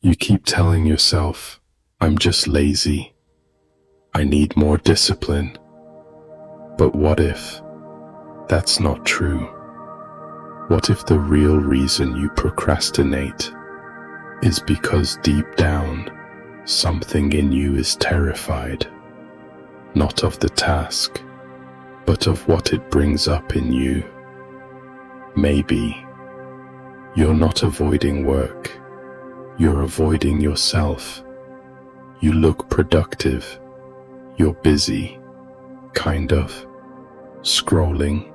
You keep telling yourself, I'm just lazy. I need more discipline. But what if that's not true? What if the real reason you procrastinate is because deep down, something in you is terrified, not of the task, but of what it brings up in you? Maybe you're not avoiding work, you're avoiding yourself. You look productive, you're busy, kind of, scrolling,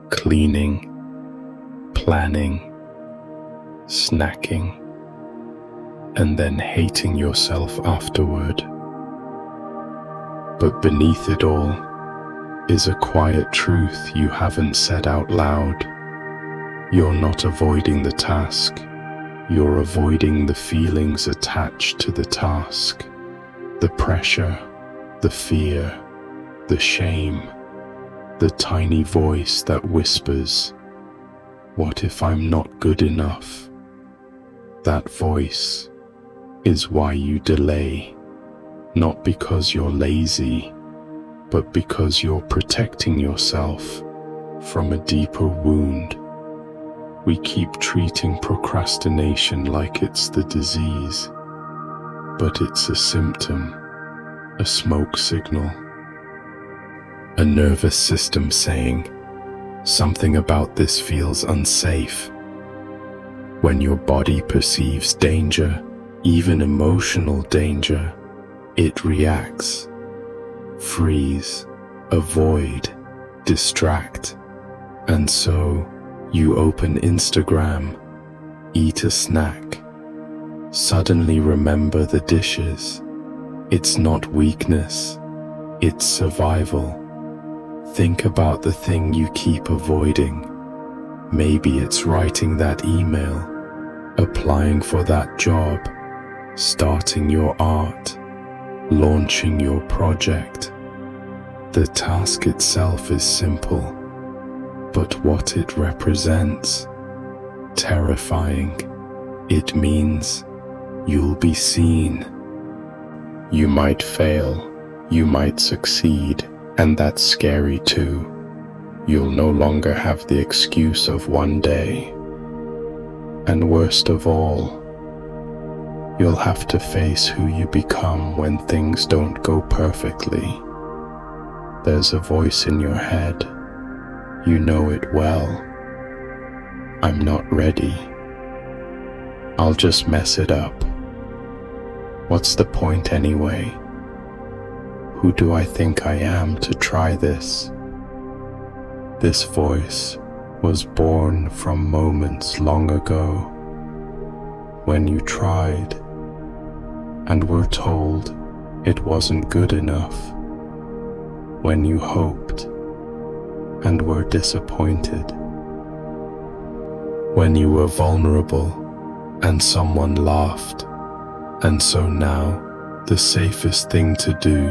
cleaning, planning, snacking, and then hating yourself afterward. But beneath it all is a quiet truth you haven't said out loud. You're not avoiding the task, you're avoiding the feelings attached to the task. The pressure, the fear, the shame, the tiny voice that whispers, "What if I'm not good enough?" That voice is why you delay, not because you're lazy, but because you're protecting yourself from a deeper wound. We keep treating procrastination like it's the disease, but it's a symptom, a smoke signal, a nervous system saying, something about this feels unsafe. When your body perceives danger, even emotional danger, it reacts. Freeze, avoid, distract. And so, you open Instagram, eat a snack, suddenly remember the dishes. It's not weakness, it's survival. Think about the thing you keep avoiding. Maybe it's writing that email, applying for that job, starting your art, launching your project. The task itself is simple, but what it represents, terrifying. It means you'll be seen. You might fail, you might succeed, and that's scary too. You'll no longer have the excuse of one day. And worst of all, you'll have to face who you become when things don't go perfectly. There's a voice in your head. You know it well. I'm not ready. I'll just mess it up. What's the point anyway? Who do I think I am to try this? This voice was born from moments long ago when you tried and were told it wasn't good enough, when you hoped and were disappointed, when you were vulnerable and someone laughed. And so now the safest thing to do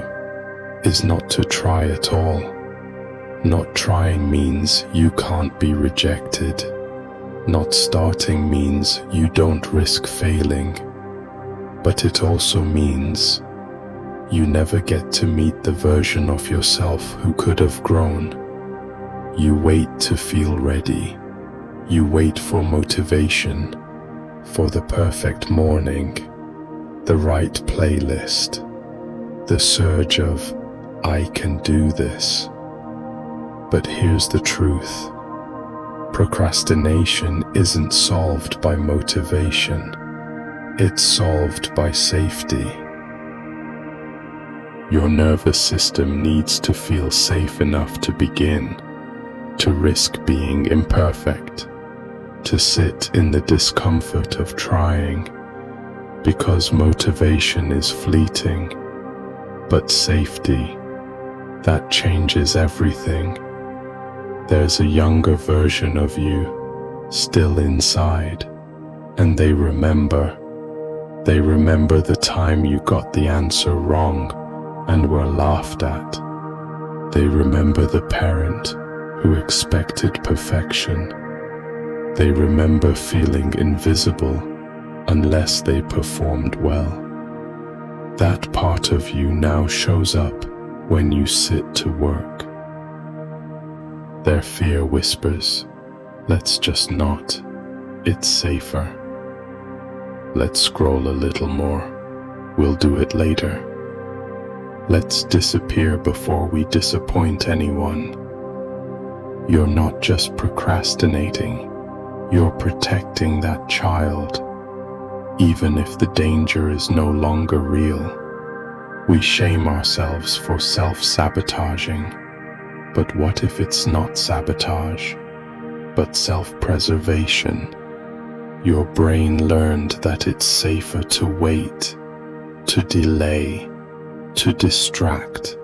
is not to try at all. Not trying means you can't be rejected. Not starting means you don't risk failing. But it also means you never get to meet the version of yourself who could have grown. You wait to feel ready. You wait for motivation, for the perfect morning, the right playlist, the surge of, I can do this. But here's the truth. Procrastination isn't solved by motivation. It's solved by safety. Your nervous system needs to feel safe enough to begin, to risk being imperfect, to sit in the discomfort of trying, because motivation is fleeting, but safety, that changes everything. There's a younger version of you still inside, and they remember the time you got the answer wrong and were laughed at. They remember the parent who expected perfection. They remember feeling invisible unless they performed well. That part of you now shows up when you sit to work. Their fear whispers, "Let's just not. It's safer. Let's scroll a little more. We'll do it later. Let's disappear before we disappoint anyone." You're not just procrastinating, you're protecting that child. Even if the danger is no longer real, we shame ourselves for self-sabotaging. But what if it's not sabotage, but self-preservation? Your brain learned that it's safer to wait, to delay, to distract,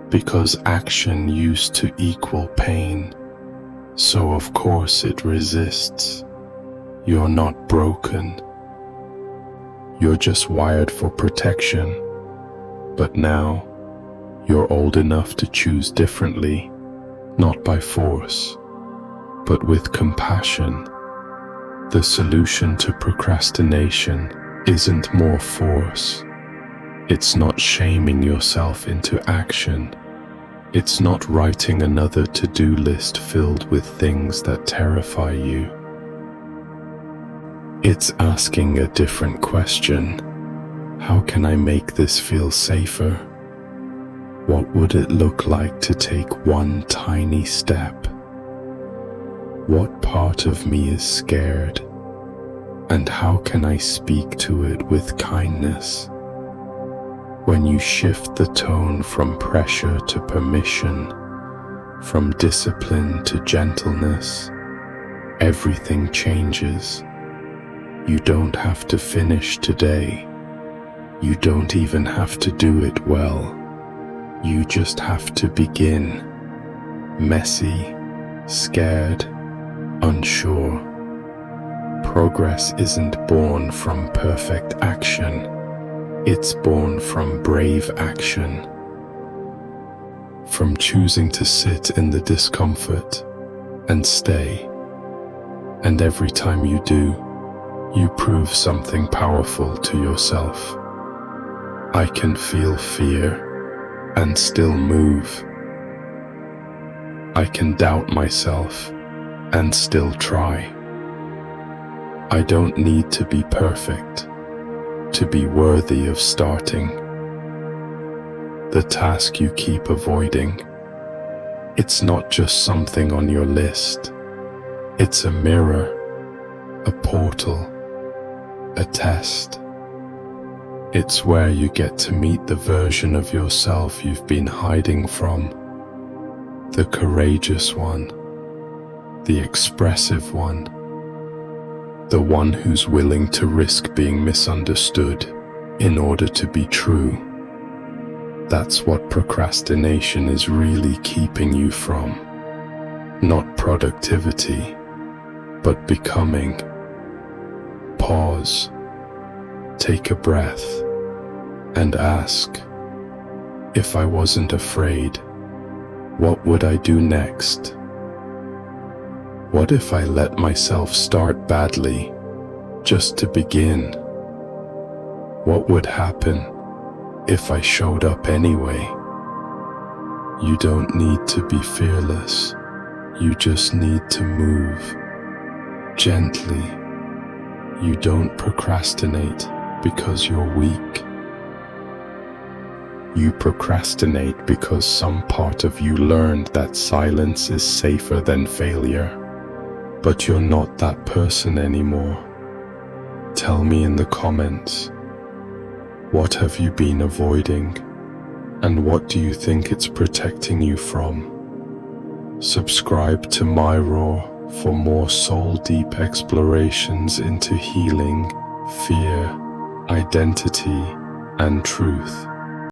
because action used to equal pain. So of course it resists. You're not broken. You're just wired for protection. But now, you're old enough to choose differently, not by force, but with compassion. The solution to procrastination isn't more force. It's not shaming yourself into action. It's not writing another to-do list filled with things that terrify you. It's asking a different question. How can I make this feel safer? What would it look like to take one tiny step? What part of me is scared? And how can I speak to it with kindness? When you shift the tone from pressure to permission, from discipline to gentleness, everything changes. You don't have to finish today. You don't even have to do it well. You just have to begin. Messy, scared, unsure. Progress isn't born from perfect action. It's born from brave action. From choosing to sit in the discomfort and stay. And every time you do, you prove something powerful to yourself. I can feel fear and still move. I can doubt myself and still try. I don't need to be perfect to be worthy of starting. The task you keep avoiding, it's not just something on your list. It's a mirror, a portal, a test. It's where you get to meet the version of yourself you've been hiding from. The courageous one, the expressive one, the one who's willing to risk being misunderstood in order to be true. That's what procrastination is really keeping you from. Not productivity, but becoming. Pause, take a breath, and ask, if I wasn't afraid, what would I do next? What if I let myself start badly, just to begin? What would happen if I showed up anyway? You don't need to be fearless. You just need to move gently. You don't procrastinate because you're weak. You procrastinate because some part of you learned that silence is safer than failure. But you're not that person anymore. Tell me in the comments, what have you been avoiding? And what do you think it's protecting you from? Subscribe to My Raw for more soul-deep explorations into healing, fear, identity, and truth.